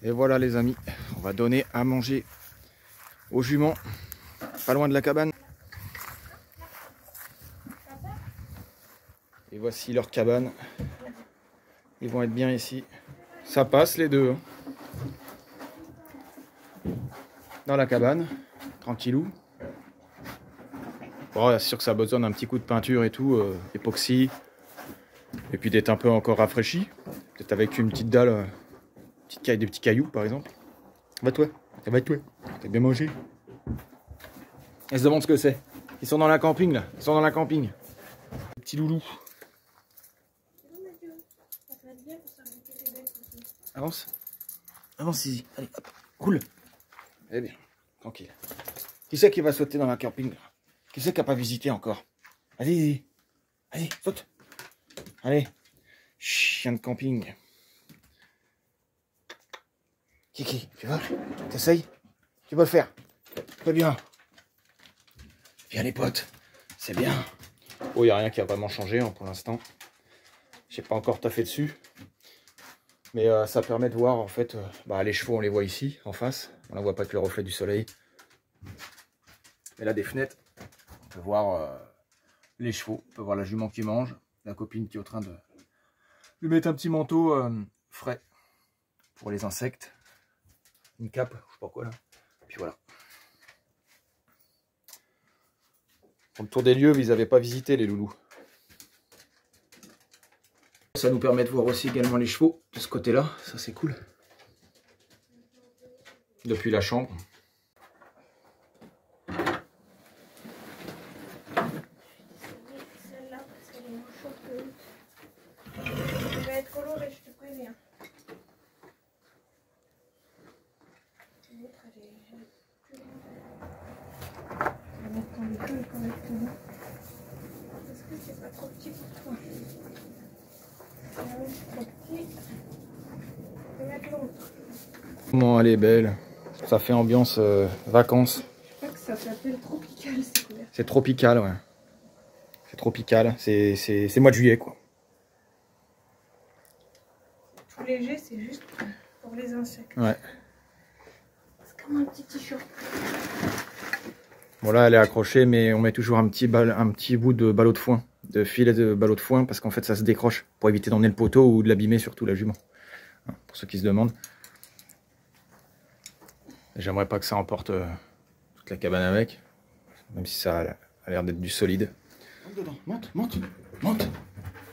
Et voilà les amis, on va donner à manger aux juments, pas loin de la cabane. Et voici leur cabane. Ils vont être bien ici. Ça passe les deux. Dans la cabane, tranquillou. Bon, c'est sûr que ça a besoin d'un petit coup de peinture et tout, époxy. Et puis d'être un peu encore rafraîchi. Peut-être avec une petite dalle, des petits cailloux par exemple. Va-toi, va-toi. T'as bien mangé. Elles se demandent ce que c'est. Ils sont dans la camping là. Ils sont dans la camping. Les petits loulous. Avance. Avance ici. Allez, hop. Roule. Eh bien, tranquille. Qui c'est qui va sauter dans la camping là? Qui c'est qui n'a pas visité encore? Allez, allez, saute. Allez. Chien de camping. Kiki, tu vois? T'essayes? Tu vas le faire? Très bien. Viens les potes. C'est bien. Oh, il n'y a rien qui a vraiment changé hein, pour l'instant. J'ai pas encore taffé dessus. Mais ça permet de voir en fait, les chevaux on les voit ici en face, on ne voit pas que le reflet du soleil. Mais là des fenêtres, on peut voir les chevaux, on peut voir la jument qui mange, la copine qui est en train de lui mettre un petit manteau frais pour les insectes, une cape, je sais pas quoi là, puis voilà. Pour le tour des lieux, ils n'avaient pas visité les loulous. Ça nous permet de voir aussi également les chevaux de ce côté-là, ça c'est cool. Depuis la chambre. Celle-là, parce qu'elle est moins chaude que l'autre. Elle va être colorée, je te préviens. L'autre, elle est plus grande. On va mettre dans le col correctement. Est-ce que c'est pas trop petit pour toi? Comment elle est belle. Ça fait ambiance vacances. Je crois que ça s'appelle tropical ces couleurs. C'est tropical, ouais. C'est tropical. C'est mois de juillet, quoi. Tout léger, c'est juste pour les insectes. Ouais. C'est comme un petit t-shirt. Bon là, elle est accrochée, mais on met toujours un petit bout de ballot de foin, de filet de ballot de foin, parce qu'en fait, ça se décroche pour éviter d'emmener le poteau ou de l'abîmer, surtout la jument. Hein, pour ceux qui se demandent. J'aimerais pas que ça emporte toute la cabane avec, même si ça a l'air d'être du solide. Monte dedans, monte, monte, monte,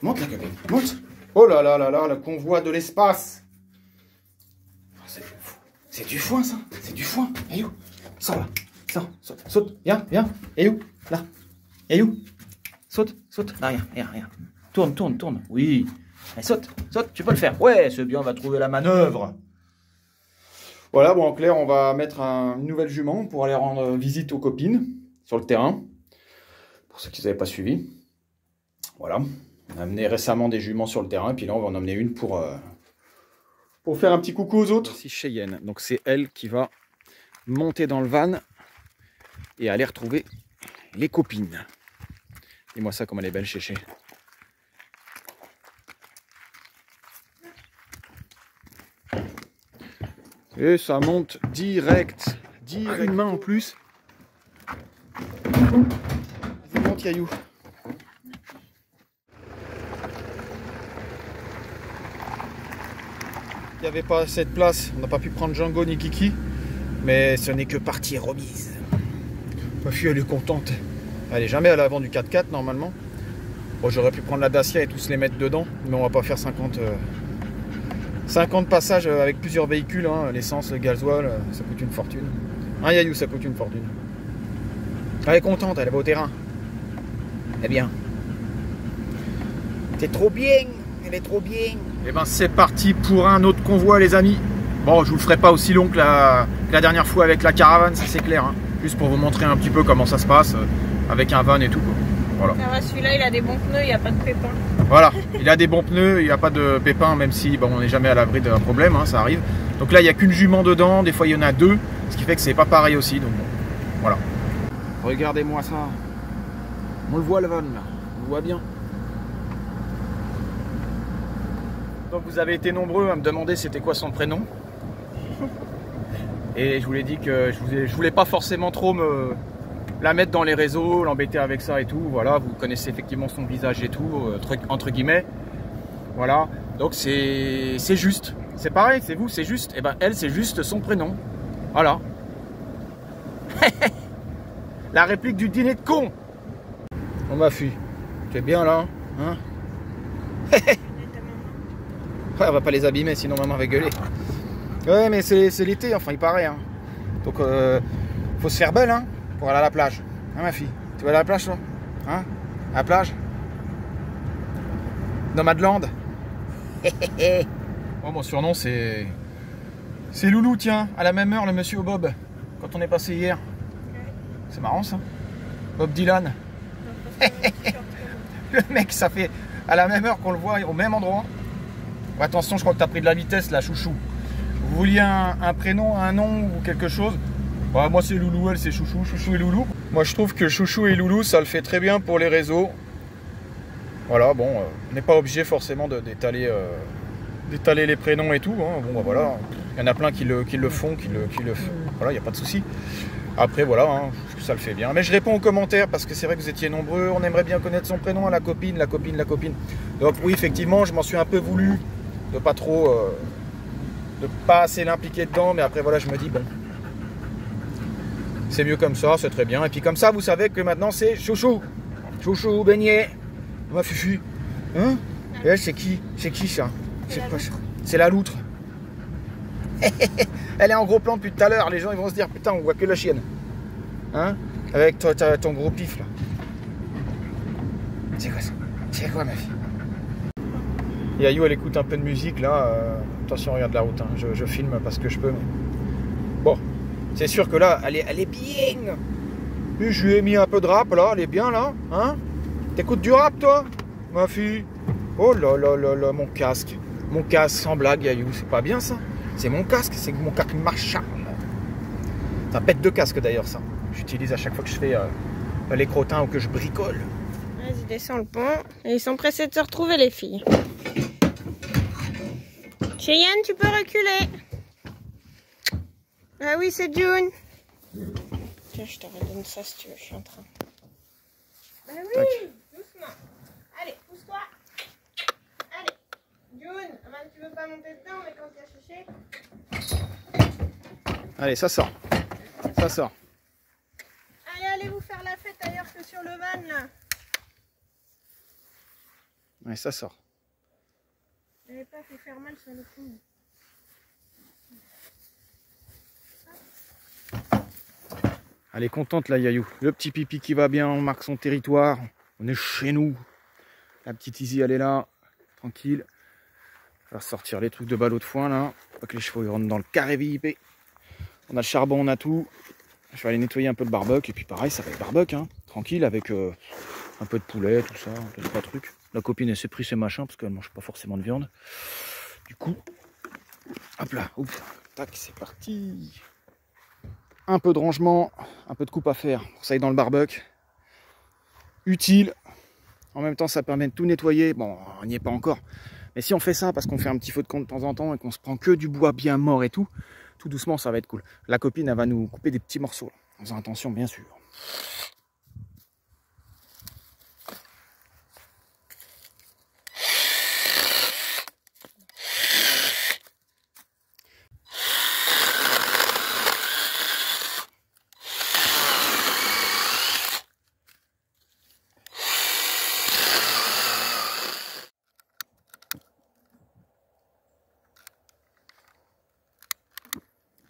monte la cabine, monte. Oh là là là là, le convoi de l'espace. C'est du foin ça, c'est du foin. Et où? Sors là, sors, saute, saute, viens, viens. Et où? Là. Et où? Saute, saute. Ah, rien. Tourne, tourne, tourne. Oui. Allez, saute, saute, tu peux le faire. Ouais, c'est bien, on va trouver la manœuvre. Voilà, bon, en clair, on va mettre une nouvelle jument pour aller rendre visite aux copines sur le terrain. Pour ceux qui n'avaient pas suivi. Voilà. On a amené récemment des juments sur le terrain, puis là, on va en emmener une pour faire un petit coucou aux autres. Voici Cheyenne. Donc, c'est elle qui va monter dans le van et aller retrouver les copines. Dis-moi ça, comme elle est belle, Chéché. Et ça monte direct. Une main en plus. Vas-y, monte, Yaïou. Il n'y avait pas assez de place. On n'a pas pu prendre Django ni Kiki. Mais ce n'est que partie remise. Ma fille, elle est contente. Elle est jamais à l'avant du 4x4 normalement. Bon, j'aurais pu prendre la Dacia et tous les mettre dedans. Mais on va pas faire 50 passages avec plusieurs véhicules, hein. L'essence, le gasoil, ça coûte une fortune. Un Yaïou, ça coûte une fortune. Elle est contente, elle va au terrain. Eh bien. C'est trop bien, elle est trop bien. Et ben c'est parti pour un autre convoi les amis. Bon, je vous le ferai pas aussi long que la dernière fois avec la caravane, ça c'est clair. Hein. Juste pour vous montrer un petit peu comment ça se passe avec un van et tout, quoi. Voilà. Celui-là, il a des bons pneus, il n'y a pas de pépins. Voilà, il a des bons pneus, il n'y a pas de pépins, même si bon, on n'est jamais à l'abri d'un problème, hein, ça arrive. Donc là, il n'y a qu'une jument dedans, des fois il y en a deux, ce qui fait que c'est pas pareil aussi. Donc bon, voilà. Regardez-moi ça. On le voit le van là, on le voit bien. Donc vous avez été nombreux à me demander c'était quoi son prénom. Et je vous l'ai dit que je voulais pas forcément trop la mettre dans les réseaux, l'embêter avec ça et tout. Voilà, vous connaissez effectivement son visage et tout, entre guillemets. Voilà, donc c'est juste. C'est pareil, c'est vous, c'est juste. Et ben elle, c'est juste son prénom. Voilà. La réplique du dîner de con. Oh ma fille, tu es bien là, hein? Ouais, on va pas les abîmer, sinon maman va gueuler. Ouais, mais c'est l'été, enfin il paraît. Hein. Donc faut se faire belle, hein, pour aller à la plage. Hein ma fille? Tu vas aller à la plage toi? Hein? À la plage? Nomadland. Oh, mon surnom c'est Loulou, tiens, à la même heure le monsieur Bob, quand on est passé hier. C'est marrant ça. Bob Dylan. Le mec, ça fait à la même heure qu'on le voit au même endroit. Bon, attention, je crois que tu as pris de la vitesse là, chouchou. Vous vouliez un prénom, un nom ou quelque chose? Bah, moi c'est Loulou, elle c'est Chouchou, Chouchou et Loulou. Moi je trouve que Chouchou et Loulou, ça le fait très bien pour les réseaux. Voilà, bon, on n'est pas obligé forcément d'étaler les prénoms et tout. Hein. Bon, bah voilà, il y en a plein qui le font, voilà, il n'y a pas de souci. Après, voilà, hein, ça le fait bien. Mais je réponds aux commentaires parce que c'est vrai que vous étiez nombreux. On aimerait bien connaître son prénom à la copine. Donc oui, effectivement, je m'en suis un peu voulu de pas trop, de pas assez l'impliquer dedans. Mais après, voilà, je me dis, bon, c'est mieux comme ça, c'est très bien. Et puis comme ça, vous savez que maintenant, c'est Chouchou. Chouchou, beignet. Ma fufu. Hein? Et elle, c'est qui? C'est qui ça? C'est quoi ça? C'est la loutre. Elle est en gros plan depuis tout à l'heure. Les gens ils vont se dire putain, on voit que la chienne. Hein? Avec toi, ton gros pif là. C'est quoi ça? C'est quoi ma fille? Yayou elle écoute un peu de musique là. Attention, regarde la route. Hein. Je filme parce que je peux. Mais... Bon, c'est sûr que là, elle est bien. Et je lui ai mis un peu de rap là. Elle est bien là. Hein? T'écoutes du rap toi? Ma fille? Oh là là là là, mon casque. Mon casque, sans blague, Yayou. C'est pas bien ça? C'est mon casque, c'est mon casque Marshall. C'est un pète de casque d'ailleurs ça. J'utilise à chaque fois que je fais les crottins ou que je bricole. Vas-y, descends le pont. Et ils sont pressés de se retrouver les filles. Cheyenne, tu peux reculer. Ah oui, c'est June. Tiens, je te redonne ça si tu veux, je suis en train. Ah oui, tac. Doucement. Allez, pousse-toi. Allez, June, tu veux pas monter dedans, mais quand tu as cherché. Allez, ça sort. Ça sort. Allez vous faire la fête ailleurs que sur le van là. Ouais, ça sort. J'avais pas fait faire mal sur le fond. Elle est contente la Yayou. Le petit pipi qui va bien, on marque son territoire. On est chez nous. La petite Izzy elle est là, tranquille. On va sortir les trucs de ballot de foin là. Pas que les chevaux ils rentrent dans le carré VIP. On a le charbon, on a tout. Je vais aller nettoyer un peu le barbecue. Et puis pareil, ça va être barbecue, hein. Tranquille, avec un peu de poulet, tout ça, deux, trois trucs. La copine elle s'est pris ses machins parce qu'elle mange pas forcément de viande. Du coup, hop là, ouf, tac, c'est parti. Un peu de rangement, un peu de coupe à faire pour que ça aille dans le barbecue. Utile. En même temps, ça permet de tout nettoyer. Bon, on n'y est pas encore. Mais si on fait ça parce qu'on fait un petit feu de camp de temps en temps et qu'on se prend que du bois bien mort et tout doucement, ça va être cool. La copine, elle va nous couper des petits morceaux. En faisant attention, bien sûr.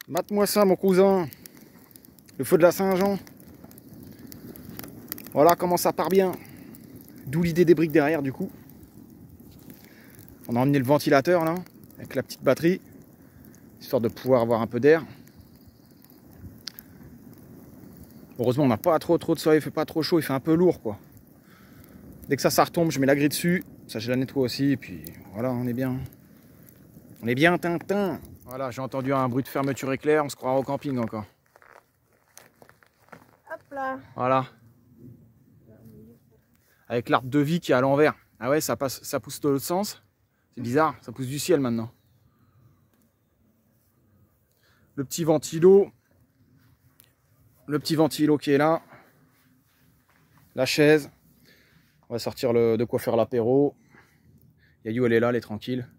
Mate-moi ça, mon cousin. Le feu de la Saint-Jean. Voilà comment ça part bien. D'où l'idée des briques derrière, du coup. On a emmené le ventilateur, là, avec la petite batterie, histoire de pouvoir avoir un peu d'air. Heureusement, on n'a pas trop de soleil, il fait pas trop chaud, il fait un peu lourd, quoi. Dès que ça retombe, je mets la grille dessus. Ça, je la nettoie aussi, et puis voilà, on est bien. On est bien, Tintin. Voilà, j'ai entendu un bruit de fermeture éclair, on se croira au camping encore. Hop là. Voilà. Avec l'arbre de vie qui est à l'envers. Ah ouais, ça pousse de l'autre sens. C'est bizarre, ça pousse du ciel maintenant. Le petit ventilo. Le petit ventilo qui est là. La chaise. On va sortir de quoi faire l'apéro. Yayou, elle est là, elle est tranquille.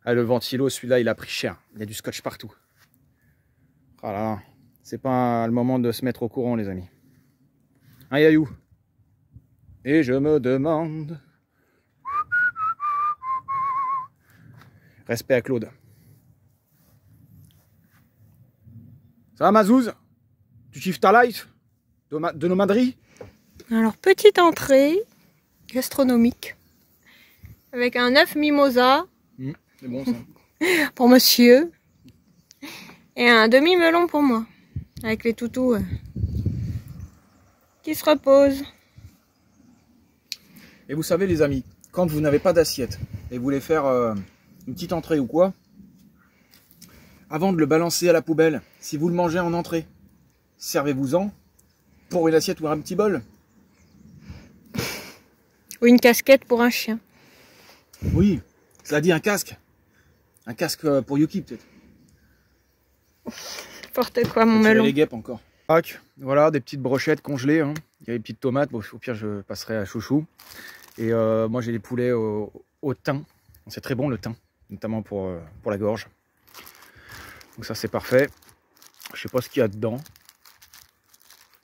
Ah, le ventilo, celui-là, il a pris cher. Il y a du scotch partout. Oh là là. C'est pas le moment de se mettre au courant, les amis. Hein, Yayou? Et je me demande... Respect à Claude. Ça va, Mazouz? Tu kiffes ta life de nomaderie? Alors, petite entrée gastronomique avec un œuf mimosa C'est bon ça. pour monsieur et un demi-melon pour moi avec les toutous qui se reposent. Et vous savez, les amis, quand vous n'avez pas d'assiette et vous voulez faire une petite entrée ou quoi, avant de le balancer à la poubelle, si vous le mangez en entrée, servez-vous-en pour une assiette ou un petit bol. Ou une casquette pour un chien. Oui, cela dit un casque. Un casque pour Yuki peut-être. N'importe quoi, mon melon. Les guêpes encore. Voilà, des petites brochettes congelées. Hein. Il y a des petites tomates. Bon, au pire, je passerai à Chouchou. Et moi, j'ai des poulets au thym. C'est très bon le thym, notamment pour la gorge. Donc ça, c'est parfait. Je sais pas ce qu'il y a dedans.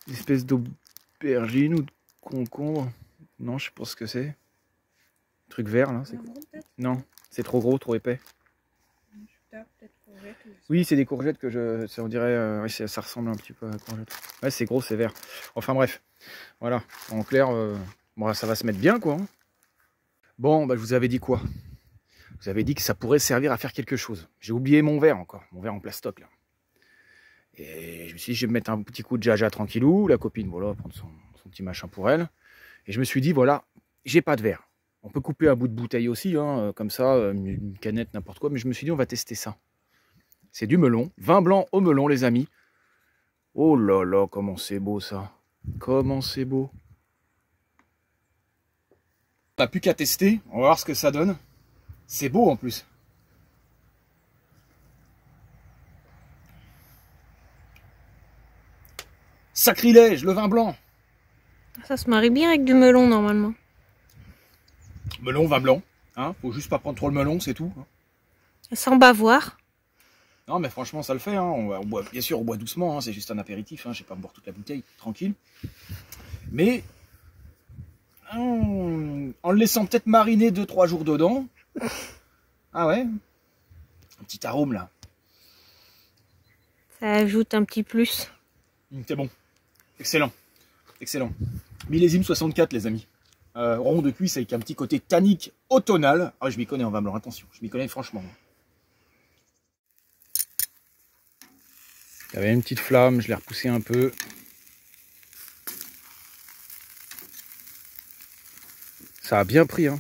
Une espèce d'aubergine ou de concombre. Non, je sais pas ce que c'est. Truc vert là, c'est quoi? Non, c'est trop gros, trop épais. Oui, c'est des courgettes que ça, on dirait, oui, ça ressemble un petit peu à la courgette. Ouais, c'est gros, c'est vert. Enfin bref, voilà. En clair, bon, ça va se mettre bien, quoi. Hein. Bon, bah, je vous avais dit quoi? Je vous avais dit que ça pourrait servir à faire quelque chose. J'ai oublié mon verre encore, mon verre en plastoc là. Et je me suis dit, je vais me mettre un petit coup de jaja tranquillou. La copine, voilà, prendre son petit machin pour elle. Et je me suis dit, voilà, j'ai pas de verre. On peut couper un bout de bouteille aussi, hein, comme ça, une canette, n'importe quoi. Mais je me suis dit, on va tester ça. C'est du melon, vin blanc au melon, les amis. Oh là là, comment c'est beau ça. Comment c'est beau. On n'a plus qu'à tester, on va voir ce que ça donne. C'est beau en plus. Sacrilège, le vin blanc. Ça se marie bien avec du melon normalement. Melon, vin blanc. Hein, faut juste pas prendre trop le melon, c'est tout. Sans bavoir. Non mais franchement ça le fait, hein. On boit, bien sûr on boit doucement, hein. C'est juste un apéritif, hein. Je vais pas me boire toute la bouteille, tranquille. Mais en le laissant peut-être mariner 2-3 jours dedans. Ah ouais. Un petit arôme là. Ça ajoute un petit plus. C'est bon. Excellent. Excellent. Millésime 64 les amis. Rond de cuisse avec un petit côté tannique automnal. Ah je m'y connais en vin blanc, attention. Je m'y connais franchement. Il y avait une petite flamme, je l'ai repoussée un peu. Ça a bien pris, hein.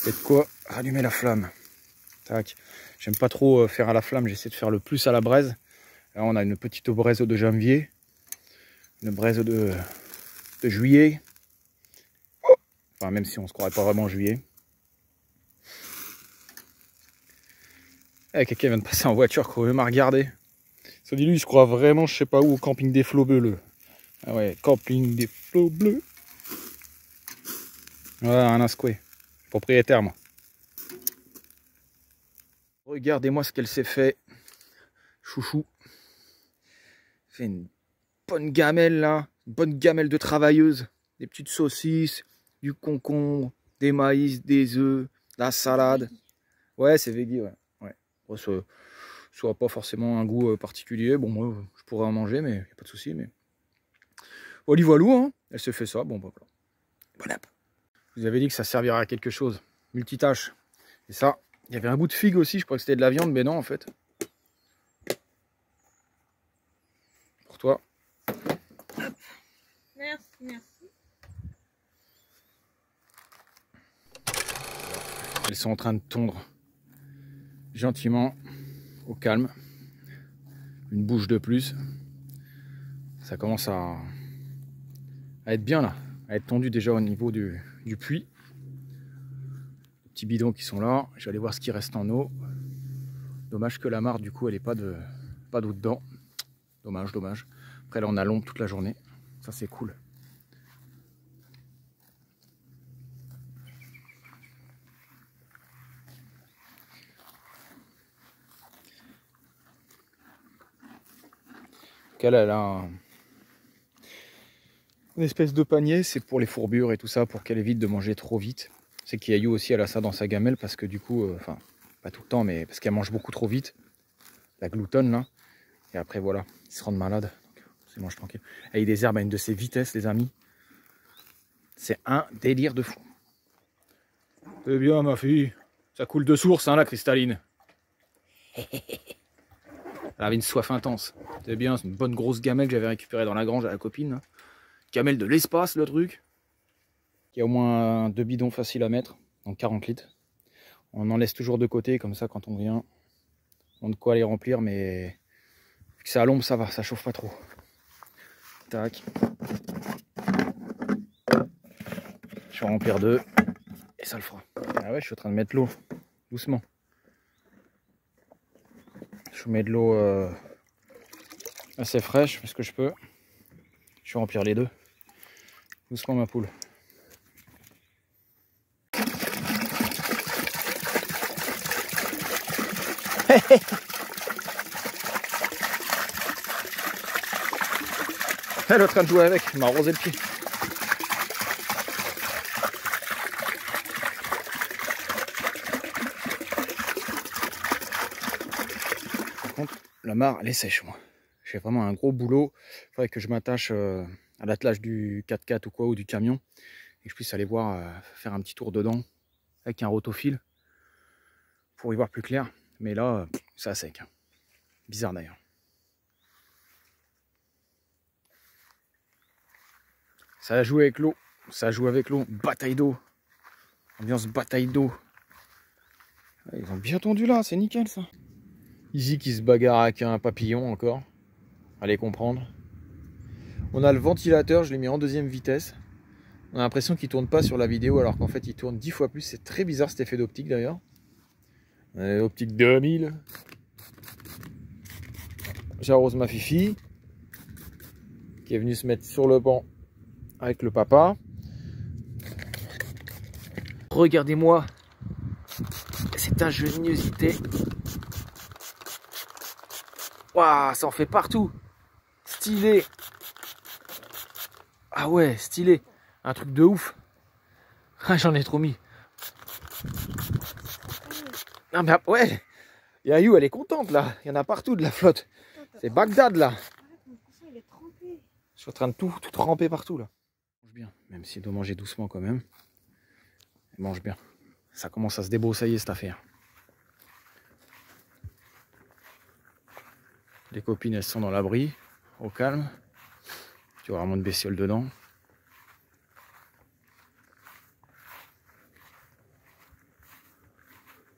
Et de quoi rallumer la flamme. Tac. J'aime pas trop faire à la flamme, j'essaie de faire le plus à la braise. Là, on a une petite braise de janvier. Une braise de juillet. Enfin, même si on se croirait pas vraiment en juillet. Eh, quelqu'un vient de passer en voiture, quand même à regarder. Ça dit lui, il se croit vraiment, je sais pas où, au camping des flots bleus. Ah ouais, camping des flots bleus. Voilà, un asqué. Propriétaire, moi. Regardez-moi ce qu'elle s'est fait. Chouchou. Fait une bonne gamelle, là. Une bonne gamelle de travailleuse. Des petites saucisses, du concombre, des maïs, des œufs, la salade. Ouais, c'est veggie, ouais. Ça n'a pas forcément un goût particulier. Bon, moi, je pourrais en manger, mais il n'y a pas de souci. Mais... Voilà, voilà, hein. Elle se fait ça. Bon, bah, voilà. Bon app. Vous avez dit que ça servirait à quelque chose. Multitâche. Et ça, il y avait un bout de figue aussi. Je crois que c'était de la viande, mais non, en fait. Pour toi. Merci, merci. Elles sont en train de tondre. Gentiment, au calme, une bouche de plus, ça commence à être bien là, à être tendu déjà au niveau du puits. Les petits bidons qui sont là, je vais aller voir ce qui reste en eau. Dommage que la mare, du coup, elle n'est pas d'eau dedans. Dommage, dommage. Après, là, on a l'ombre toute la journée. Ça, c'est cool. Elle a une espèce de panier, c'est pour les fourbures et tout ça, pour qu'elle évite de manger trop vite. C'est qu'Yayu aussi, elle a ça dans sa gamelle, parce que du coup, enfin, pas tout le temps, mais parce qu'elle mange beaucoup trop vite. La gloutonne, là. Et après, voilà, ils se rendent malades. C'est mange tranquille. Elle a des herbes à une de ses vitesses, les amis. C'est un délire de fou. C'est bien, ma fille. Ça coule de source, hein, la cristalline. Elle avait une soif intense. C'est bien, c'est une bonne grosse gamelle que j'avais récupérée dans la grange à la copine. Gamelle de l'espace, le truc. Il y a au moins 2 bidons faciles à mettre, donc 40 litres. On en laisse toujours de côté, comme ça, quand on vient, on a de quoi les remplir, mais vu que c'est à l'ombre, ça va, ça chauffe pas trop. Tac. Je vais remplir 2, et ça le fera. Ah ouais, je suis en train de mettre l'eau, doucement. Je mets de l'eau assez fraîche, parce que je peux. Je vais remplir les 2. Doucement, ma poule. Elle est en train de jouer avec, elle m'a arrosé le pied. Par contre, la mare, elle est sèche, moi. J'ai vraiment un gros boulot. Il faudrait que je m'attache à l'attelage du 4x4 ou quoi, ou du camion, et que je puisse aller voir, faire un petit tour dedans avec un rotofil pour y voir plus clair. Mais là, c'est à sec. Bizarre d'ailleurs. Ça a joué avec l'eau. Ça a joué avec l'eau. Bataille d'eau. Ambiance bataille d'eau. Ils ont bien tendu là, c'est nickel ça. Izzy qui se bagarre avec un papillon encore. Allez comprendre. On a le ventilateur, je l'ai mis en 2e vitesse. On a l'impression qu'il tourne pas sur la vidéo alors qu'en fait il tourne 10 fois plus. C'est très bizarre cet effet d'optique d'ailleurs. Optique 2000. J'arrose ma fifi qui est venue se mettre sur le banc avec le papa. Regardez-moi cette ingéniosité. Waouh, ça en fait partout. Stylé. Ah ouais, stylé. Un truc de ouf. Ah, j'en ai trop mis. Non mais ouais. Yayu, elle est contente là. Il y en a partout de la flotte. C'est Bagdad là. Je suis en train de tout tremper partout là. Elle mange bien, même s'il doit manger doucement quand même. Elle mange bien. Ça commence à se débroussailler cette affaire. Les copines, elles sont dans l'abri, au calme. Tu vois vraiment de bestioles dedans.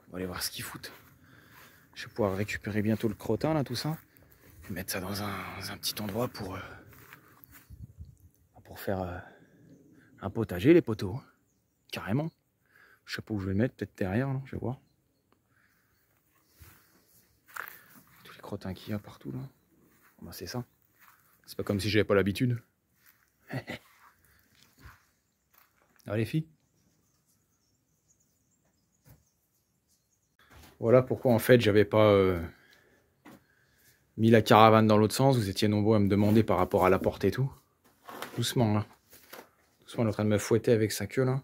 On va aller voir ce qu'ils foutent. Je vais pouvoir récupérer bientôt le crottin là, tout ça. Et mettre ça dans un petit endroit pour faire un potager, les poteaux. Carrément. Je sais pas où je vais le mettre, peut-être derrière, là, je vais voir. Tous les crottins qu'il y a partout là. Bon, bah, c'est ça. C'est pas comme si j'avais pas l'habitude. Ah les filles. Voilà pourquoi en fait j'avais pas mis la caravane dans l'autre sens. Vous étiez nombreux à me demander par rapport à la porte et tout. Doucement là. Doucement, elle est en train de me fouetter avec sa queue là.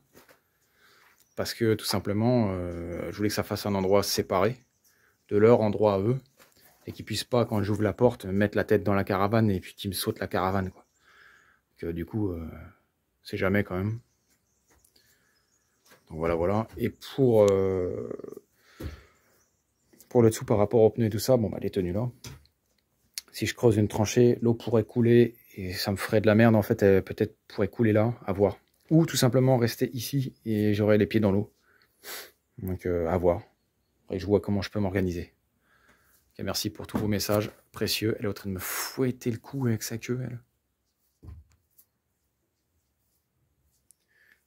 Parce que tout simplement, je voulais que ça fasse un endroit séparé de leur endroit à eux. Et qu'ils puissent pas, quand j'ouvre la porte, mettre la tête dans la caravane et puis qu'ils me sautent la caravane, quoi. Que du coup, c'est jamais quand même. Donc voilà, voilà. Et pour le dessous par rapport aux pneus et tout ça, bon bah les tenues là. Si je creuse une tranchée, l'eau pourrait couler et ça me ferait de la merde en fait. Elle peut-être pourrait couler là, à voir. Ou tout simplement rester ici et j'aurais les pieds dans l'eau. Donc à voir. Et je vois comment je peux m'organiser. Okay, merci pour tous vos messages précieux. Elle est en train de me fouetter le cou avec sa queue, elle.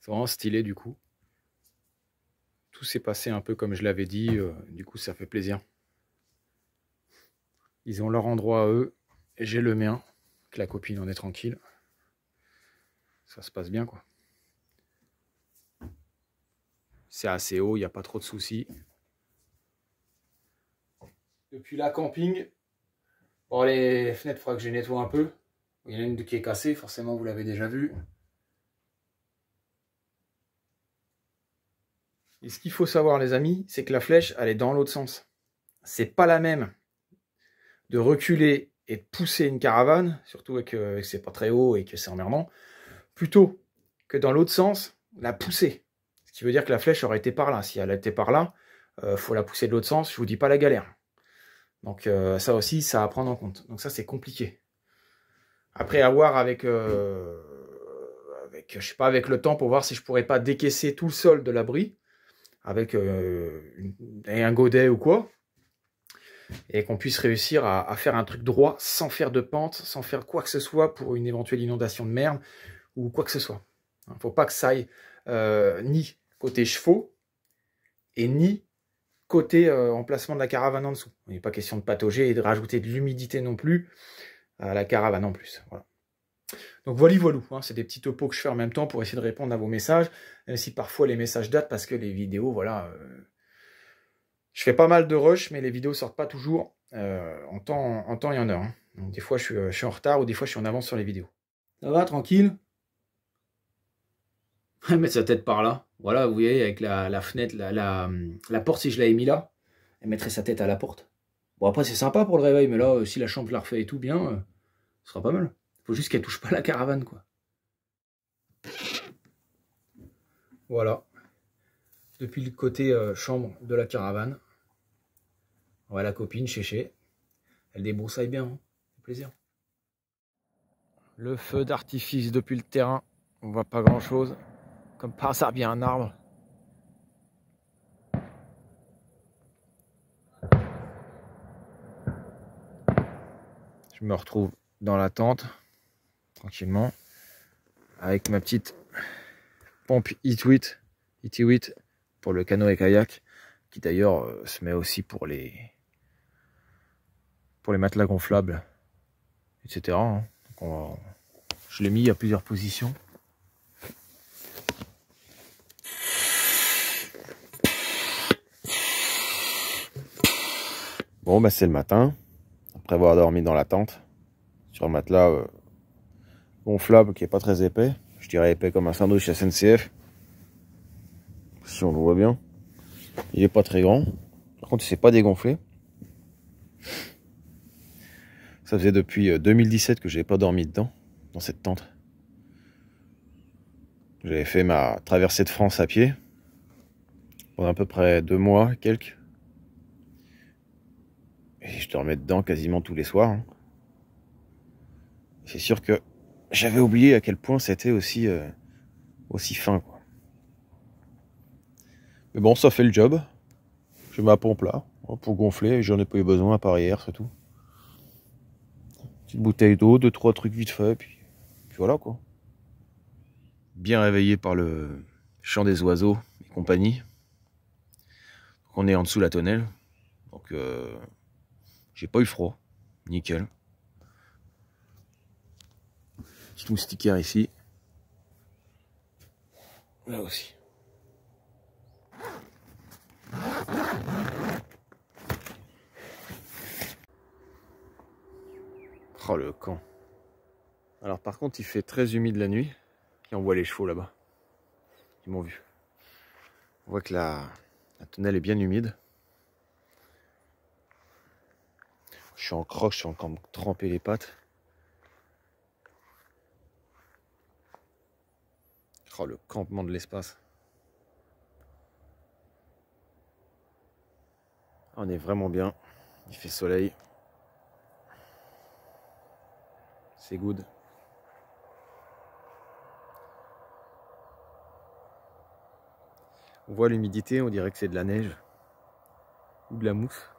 C'est vraiment stylé du coup. Tout s'est passé un peu comme je l'avais dit. Du coup, ça fait plaisir. Ils ont leur endroit à eux, et j'ai le mien, que la copine en est tranquille. Ça se passe bien, quoi. C'est assez haut, il n'y a pas trop de soucis. Depuis la camping, bon, les fenêtres, il faudra que je les nettoie un peu. Il y en a une qui est cassée, forcément vous l'avez déjà vu. Et ce qu'il faut savoir, les amis, c'est que la flèche, elle est dans l'autre sens. C'est pas la même de reculer et de pousser une caravane, surtout avec que c'est pas très haut et que c'est emmerdant, plutôt que dans l'autre sens, la pousser. Ce qui veut dire que la flèche aurait été par là. Si elle était par là, faut la pousser de l'autre sens, je vous dis pas la galère. Donc ça aussi, ça à prendre en compte. Donc ça, c'est compliqué. Après, à voir avec, je sais pas, avec le temps pour voir si je pourrais pas décaisser tout le sol de l'abri avec un godet ou quoi. Et qu'on puisse réussir à faire un truc droit sans faire de pente, sans faire quoi que ce soit pour une éventuelle inondation de merde ou quoi que ce soit. Il ne faut pas que ça aille ni côté chevaux et ni côté emplacement de la caravane en dessous. Il n'est pas question de patauger et de rajouter de l'humidité non plus à la caravane en plus. Voilà. Donc voilà, hein, c'est des petits topos que je fais en même temps pour essayer de répondre à vos messages, même si parfois les messages datent parce que les vidéos, voilà, je fais pas mal de rush, mais les vidéos sortent pas toujours en temps et en heure. Hein. Donc des fois je suis en retard ou des fois je suis en avance sur les vidéos. Ça va, tranquille? Mettre sa tête par là. Voilà, vous voyez, avec la fenêtre, la porte, si je l'avais mis là, elle mettrait sa tête à la porte. Bon, après, c'est sympa pour le réveil, mais là, si la chambre, je la refais et tout bien, ce sera pas mal. Faut juste qu'elle touche pas la caravane, quoi. Voilà. Depuis le côté chambre de la caravane. Ouais, la copine, Chéché. Elle débroussaille bien, hein. C'est plaisir. Le feu d'artifice depuis le terrain. On voit pas grand chose. Comme par hasard, bien un arbre. Je me retrouve dans la tente, tranquillement, avec ma petite pompe Iti8 pour le canoë kayak, qui d'ailleurs se met aussi pour les matelas gonflables, etc. Hein. Donc je l'ai mis à plusieurs positions. Bon, bah c'est le matin, après avoir dormi dans la tente, sur un matelas gonflable qui est pas très épais, je dirais épais comme un sandwich SNCF, si on le voit bien. Il est pas très grand, par contre il s'est pas dégonflé. Ça faisait depuis 2017 que j'avais pas dormi dedans, dans cette tente. J'avais fait ma traversée de France à pied, pendant à peu près 2 mois, quelques. Et je dormais dedans quasiment tous les soirs. Hein. C'est sûr que j'avais oublié à quel point c'était aussi fin, quoi. Mais bon, ça fait le job. J'ai ma pompe là, pour gonfler, j'en ai pas eu besoin à part hier, c'est tout. Petite bouteille d'eau, 2-3 trucs vite fait, puis voilà quoi. Bien réveillé par le chant des oiseaux et compagnie. Donc on est en dessous de la tonnelle, donc j'ai pas eu froid, nickel. Petit moustiquaire ici. Là aussi. Oh le camp. Alors par contre il fait très humide la nuit. Et on voit les chevaux là-bas. Ils m'ont vu. On voit que la tonnelle est bien humide. Je suis en croque, je suis encore me tremper les pattes. Oh le campement de l'espace. On est vraiment bien. Il fait soleil. C'est good. On voit l'humidité, on dirait que c'est de la neige ou de la mousse.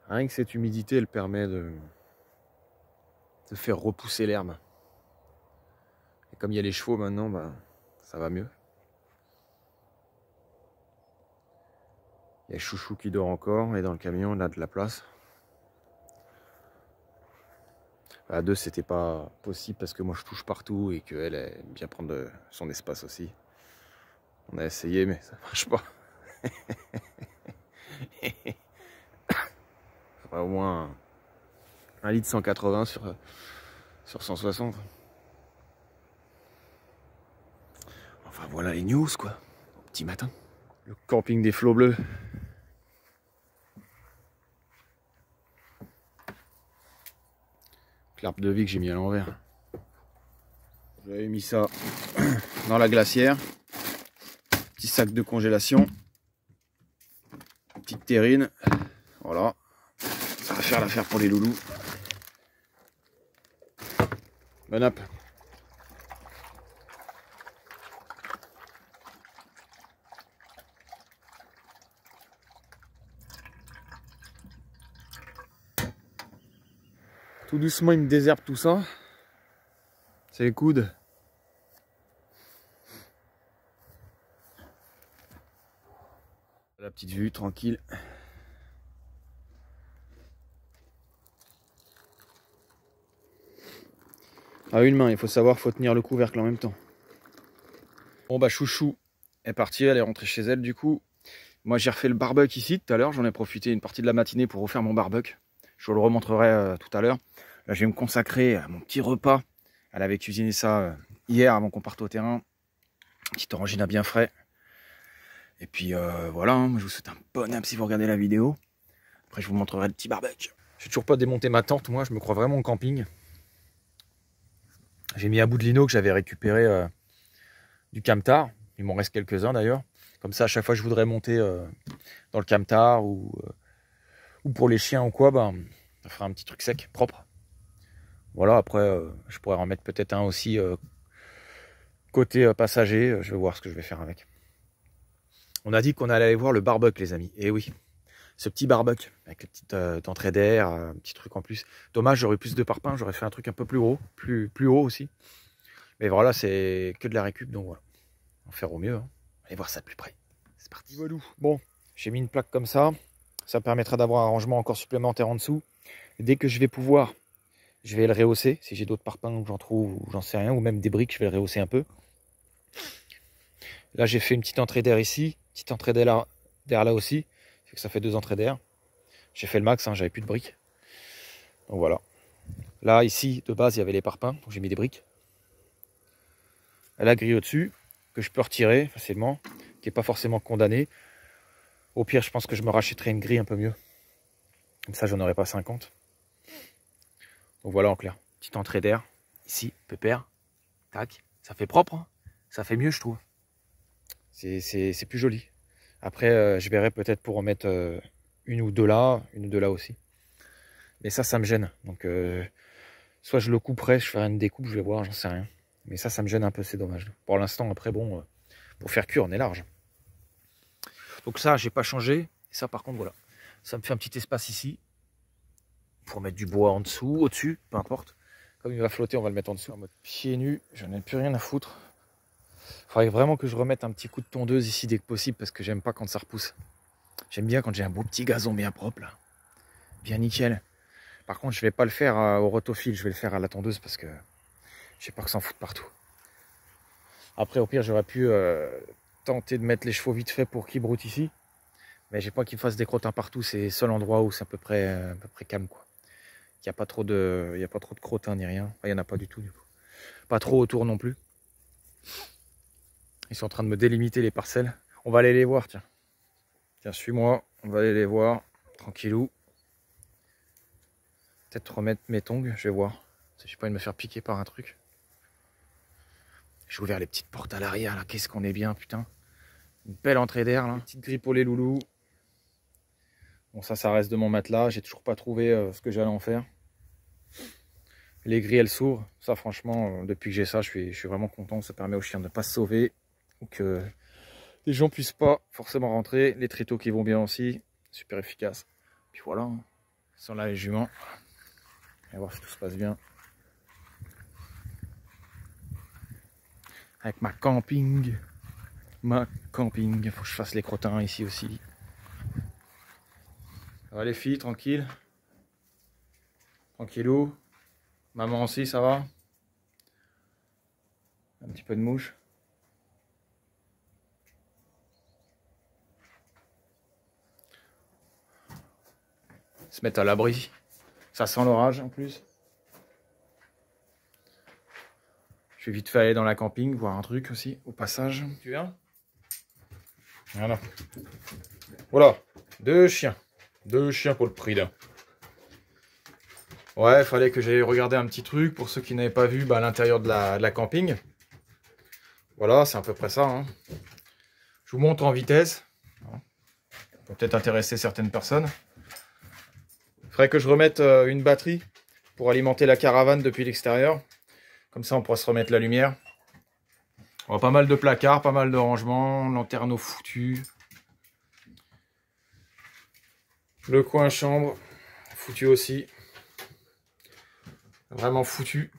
Rien que cette humidité, elle permet de faire repousser l'herbe. Et comme il y a les chevaux maintenant, bah, ça va mieux. Il Il y a Chouchou qui dort encore, et dans le camion, on a de la place. À deux, c'était pas possible parce que moi je touche partout et qu'elle aime bien prendre son espace aussi. On a essayé, mais ça marche pas. Faudrait au moins 1 litre 180 sur 160. Enfin voilà les news quoi, au petit matin. Le camping des flots bleus. L'arbre de vie que j'ai mis à l'envers. J'avais mis ça dans la glacière. Petit sac de congélation. Petite terrine. Voilà. Ça va faire l'affaire pour les loulous. Bon app. Tout doucement, il me désherbe tout ça. C'est les coudes. La petite vue, tranquille. À une main, il faut savoir, faut tenir le couvercle en même temps. Bon bah Chouchou est partie, elle est rentrée chez elle du coup. Moi j'ai refait le barbecue ici tout à l'heure, j'en ai profité une partie de la matinée pour refaire mon barbecue. Je vous le remontrerai tout à l'heure. Là je vais me consacrer à mon petit repas. Elle avait cuisiné ça hier avant qu'on parte au terrain. Petite orangina bien frais. Et puis voilà, hein, je vous souhaite un bon app si vous regardez la vidéo. Après je vous montrerai le petit barbecue. J'ai toujours pas démonté ma tente, moi je me crois vraiment au camping. J'ai mis un bout de lino que j'avais récupéré du camtar. Il m'en reste quelques-uns d'ailleurs. Comme ça, à chaque fois que je voudrais monter dans le camtar ou pour les chiens ou quoi, bah, ça fera un petit truc sec, propre. Voilà, après, je pourrais en mettre peut-être un aussi côté passager. Je vais voir ce que je vais faire avec. On a dit qu'on allait aller voir le barbecue, les amis. Et oui, ce petit barbecue avec les petites entrées d'air, un petit truc en plus. Dommage, j'aurais eu plus de parpaings, j'aurais fait un truc un peu plus gros, plus haut aussi. Mais voilà, c'est que de la récup, donc voilà. On va faire au mieux. Hein. Allez voir ça de plus près. C'est parti. Voilà. Bon, j'ai mis une plaque comme ça. Ça me permettra d'avoir un rangement encore supplémentaire en dessous. Et dès que je vais pouvoir, je vais le rehausser. Si j'ai d'autres parpaings ou j'en trouve, ou j'en sais rien, ou même des briques, je vais le rehausser un peu. Là, j'ai fait une petite entrée d'air ici, petite entrée d'air là aussi. C'est que ça fait 2 entrées d'air. J'ai fait le max, hein, j'avais plus de briques. Donc voilà. Là, ici, de base, il y avait les parpaings, donc j'ai mis des briques. La grille au-dessus, que je peux retirer facilement, qui n'est pas forcément condamnée. Au pire, je pense que je me rachèterai une grille un peu mieux. Comme ça, j'en aurai pas 50. Donc voilà en clair. Petite entrée d'air, ici, pépère. Tac, ça fait propre, hein. Ça fait mieux, je trouve. C'est plus joli. Après, je verrai peut-être pour en mettre une ou deux là aussi. Mais ça me gêne. Donc, soit je le couperai, je ferai une découpe, je vais voir, j'en sais rien. Mais ça me gêne un peu, c'est dommage. Pour l'instant, après, bon, pour faire cuire, on est large. Donc ça, j'ai pas changé. Et ça, par contre, voilà. Ça me fait un petit espace ici. Pour mettre du bois en dessous, au-dessus, peu importe. Comme il va flotter, on va le mettre en dessous. En mode pieds nus, j'en ai plus rien à foutre. Il faudrait vraiment que je remette un petit coup de tondeuse ici dès que possible, parce que j'aime pas quand ça repousse. J'aime bien quand j'ai un beau petit gazon bien propre, là. Bien nickel. Par contre, je vais pas le faire au rotofil, je vais le faire à la tondeuse, parce que j'ai peur que ça en foute partout. Après, au pire, j'aurais pu tenter de mettre les chevaux vite fait pour qu'ils broutent ici. Mais j'ai pas qu'ils me fassent des crottins partout. C'est le seul endroit où c'est à peu près calme, quoi. Il n'y a pas trop de crottins ni rien. Enfin, il n'y en a pas du tout, du coup. Pas trop autour non plus. Ils sont en train de me délimiter les parcelles. On va aller les voir, tiens. Tiens, suis-moi. On va aller les voir. Tranquillou. Peut-être remettre mes tongs, je vais voir. Je n'ai pas envie de me faire piquer par un truc. J'ai ouvert les petites portes à l'arrière, là. Qu'est-ce qu'on est bien, putain. Une belle entrée d'air, là. Petite grille pour les loulous. Bon, ça reste de mon matelas. J'ai toujours pas trouvé ce que j'allais en faire. Les grilles, elles s'ouvrent. Ça, franchement, depuis que j'ai ça, je suis vraiment content. Ça permet aux chiens de ne pas se sauver. Ou que les gens puissent pas forcément rentrer. Les tréteaux qui vont bien aussi. Super efficace. Puis voilà. Ils sont là, les juments. On va voir si tout se passe bien. Avec ma camping. Il faut que je fasse les crottins ici aussi. Ça va les filles, tranquille. Tranquillou. Maman aussi, ça va? Un petit peu de mouche. Se mettre à l'abri. Ça sent l'orage en plus. Je vais vite fait aller dans la camping, voir un truc aussi, au passage. Tu viens? Voilà. Voilà, 2 chiens. 2 chiens pour le prix d'un. Ouais, il fallait que j'aille regarder un petit truc. Pour ceux qui n'avaient pas vu, à l'intérieur de la camping. Voilà, c'est à peu près ça. Hein. Je vous montre en vitesse. Ça peut peut-être intéresser certaines personnes. Il faudrait que je remette une batterie pour alimenter la caravane depuis l'extérieur. Comme ça, on pourra se remettre la lumière. On a pas mal de placards, pas mal de rangements, lanterneaux foutus. Le coin chambre, foutu aussi. Vraiment foutu.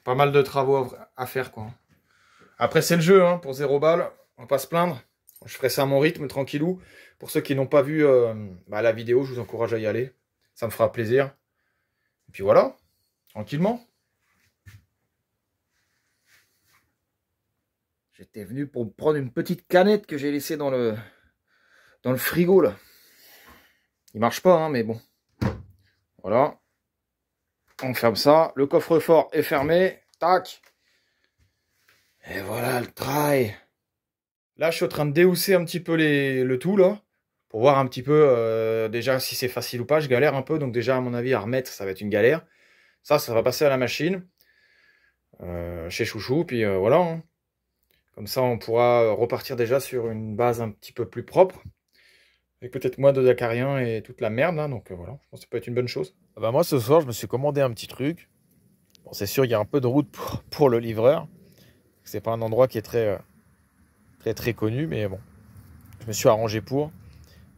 Pas mal de travaux à faire, quoi. Après, c'est le jeu, hein, pour 0 balles. On va pas se plaindre. Je ferai ça à mon rythme, tranquillou. Pour ceux qui n'ont pas vu la vidéo, je vous encourage à y aller. Ça me fera plaisir. Et puis voilà, tranquillement. J'étais venu pour prendre une petite canette que j'ai laissée dans le frigo, là. Il marche pas, hein, mais bon. Voilà. On ferme ça. Le coffre-fort est fermé. Tac. Et voilà le trail. Là, je suis en train de déhousser un petit peu le tout, là. Pour voir un petit peu, déjà, si c'est facile ou pas. Je galère un peu. Donc déjà, à mon avis, à remettre, ça va être une galère. Ça va passer à la machine. Chez Chouchou. Puis voilà. Hein. Comme ça, on pourra repartir déjà sur une base un petit peu plus propre. Avec peut-être moins de acariens et toute la merde. Là, donc voilà, je pense que ça peut être une bonne chose. Ah bah moi, ce soir, je me suis commandé un petit truc. Bon, c'est sûr, il y a un peu de route pour le livreur. C'est pas un endroit qui est très connu. Mais bon, je me suis arrangé pour.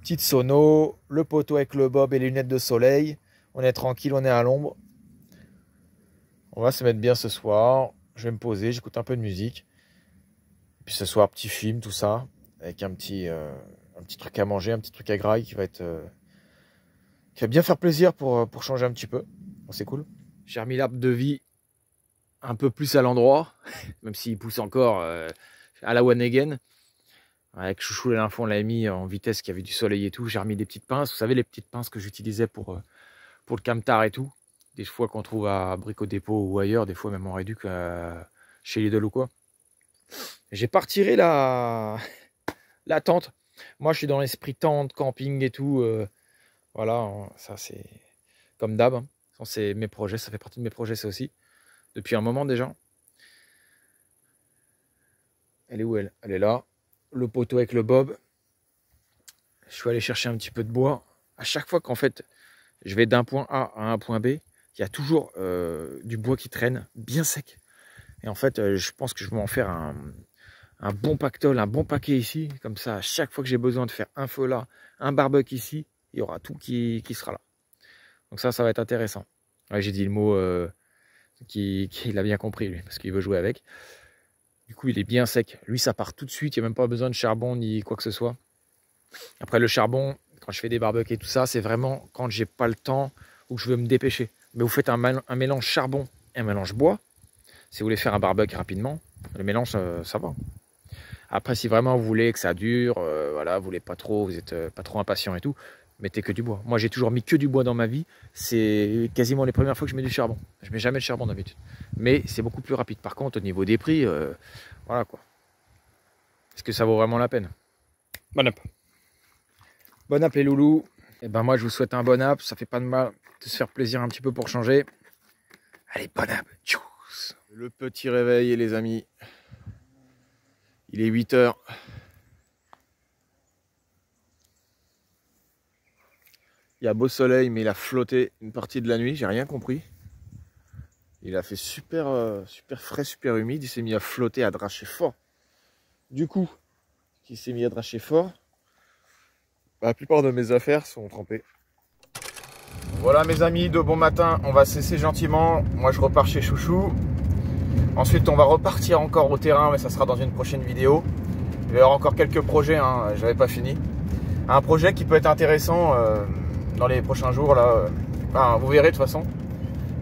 Petite sono, le poteau avec le bob et les lunettes de soleil. On est tranquille, on est à l'ombre. On va se mettre bien ce soir. Je vais me poser, j'écoute un peu de musique. Et puis ce soir, petit film, tout ça. Avec un petit truc à manger, un petit truc à graille qui va bien faire plaisir pour changer un petit peu. Bon, c'est cool. J'ai remis l'arbre de vie un peu plus à l'endroit, même s'il pousse encore à la one again. Avec Chouchou, la dernière fois, on l'avait mis en vitesse, qu'il y avait du soleil et tout. J'ai remis des petites pinces. Vous savez, les petites pinces que j'utilisais pour le camtar et tout. Des fois qu'on trouve à Brico Dépôt ou ailleurs, des fois même en réduc chez Lidl ou quoi. J'ai pas retiré la tente. Moi, je suis dans l'esprit tente, camping et tout. Voilà, ça c'est comme d'hab. Hein. C'est mes projets, ça fait partie de mes projets, ça aussi. Depuis un moment déjà. Elle est où elle? Elle est là. Le poteau avec le bob. Je suis allé chercher un petit peu de bois. À chaque fois qu'en fait, je vais d'un point A à un point B, il y a toujours du bois qui traîne, bien sec. Et en fait, je pense que je vais m'en faire un bon pactole, un bon paquet ici. Comme ça, à chaque fois que j'ai besoin de faire un feu là, un barbecue ici, il y aura tout qui sera là. Donc ça va être intéressant. Ouais, j'ai dit le mot qu'il a bien compris, lui, parce qu'il veut jouer avec. Du coup, il est bien sec. Lui, ça part tout de suite. Il n'y a même pas besoin de charbon ni quoi que ce soit. Après, le charbon, quand je fais des barbecues et tout ça, c'est vraiment quand j'ai pas le temps ou que je veux me dépêcher. Mais vous faites un mélange charbon et un mélange bois. Si vous voulez faire un barbecue rapidement, le mélange, ça va. Après, si vraiment vous voulez que ça dure, voilà, vous voulez pas trop, vous êtes pas trop impatient et tout, mettez que du bois. Moi, j'ai toujours mis que du bois dans ma vie. C'est quasiment les premières fois que je mets du charbon. Je mets jamais de charbon d'habitude. Mais c'est beaucoup plus rapide. Par contre, au niveau des prix, voilà quoi. Est-ce que ça vaut vraiment la peine? Bon app. Bon app les loulous. Et ben moi, je vous souhaite un bon app. Ça fait pas de mal de se faire plaisir un petit peu pour changer. Allez, bon app. Tchuss. Le petit réveil, les amis. Il est 8 h. Il y a beau soleil, mais il a flotté une partie de la nuit. J'ai rien compris. Il a fait super frais, super humide. Il s'est mis à flotter, à dracher fort. Du coup, il s'est mis à dracher fort. La plupart de mes affaires sont trempées. Voilà mes amis, de bon matin. On va cesser gentiment. Moi, je repars chez Chouchou. Ensuite, on va repartir encore au terrain, mais ça sera dans une prochaine vidéo. Il va y avoir encore quelques projets, hein, j'avais pas fini. Un projet qui peut être intéressant dans les prochains jours là. Enfin, vous verrez de toute façon.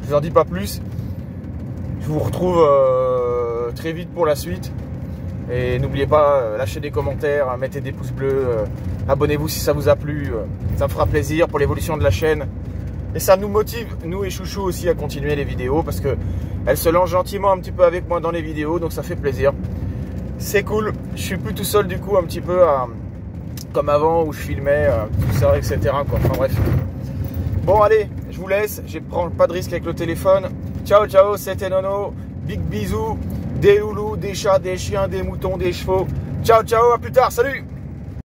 Je vous en dis pas plus. Je vous retrouve très vite pour la suite. Et n'oubliez pas, lâchez des commentaires, mettez des pouces bleus, abonnez-vous si ça vous a plu. Ça me fera plaisir pour l'évolution de la chaîne. Et ça nous motive, nous et Chouchou aussi, à continuer les vidéos parce que elle se lance gentiment un petit peu avec moi dans les vidéos, donc ça fait plaisir. C'est cool. Je suis plus tout seul du coup un petit peu comme avant où je filmais tout ça, etc. quoi. Enfin bref. Bon allez, je vous laisse. Je prends pas de risque avec le téléphone. Ciao ciao, c'était Nono. Big bisous. Des loulous, des chats, des chiens, des moutons, des chevaux. Ciao ciao, à plus tard. Salut.